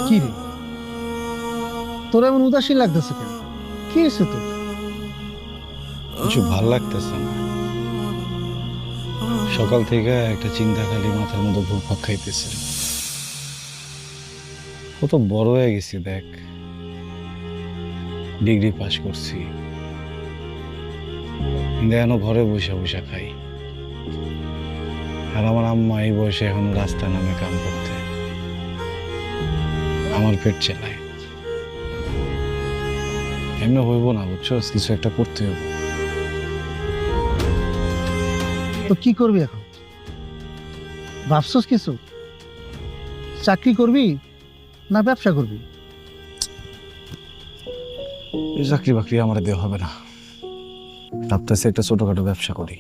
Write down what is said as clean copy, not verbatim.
কি রে, তোর এমন উদাসীন লাগতেছে কেন? কি হয়েছে তোর? কিছু ভাল লাগতেছে না। সকাল থেকে একটা চিন্তা খালি মাথার মধ্যে ঘুরপাক খাইতেছে। কত বড় হয়ে গেছি দেখ, ডিগ্রি পাস করছি, কিন্তু এখনো ঘরে বসে বসে খাই। আর আমার আম্মা এই বয়সে এখনো রাস্তায় নামে কাম করতে, আমার পেট চেলায়। এমনি হইব না, বুঝছো? কিছু একটা করতে হবে। তো কি করবি এখন? ভাবছস কিছু? চাকরি করবি না ব্যবসা করবি? এই চাকরি বাকরি আমার দেওয়া হবে না, ভাবতেছি একটা ছোটখাটো ব্যবসা করি।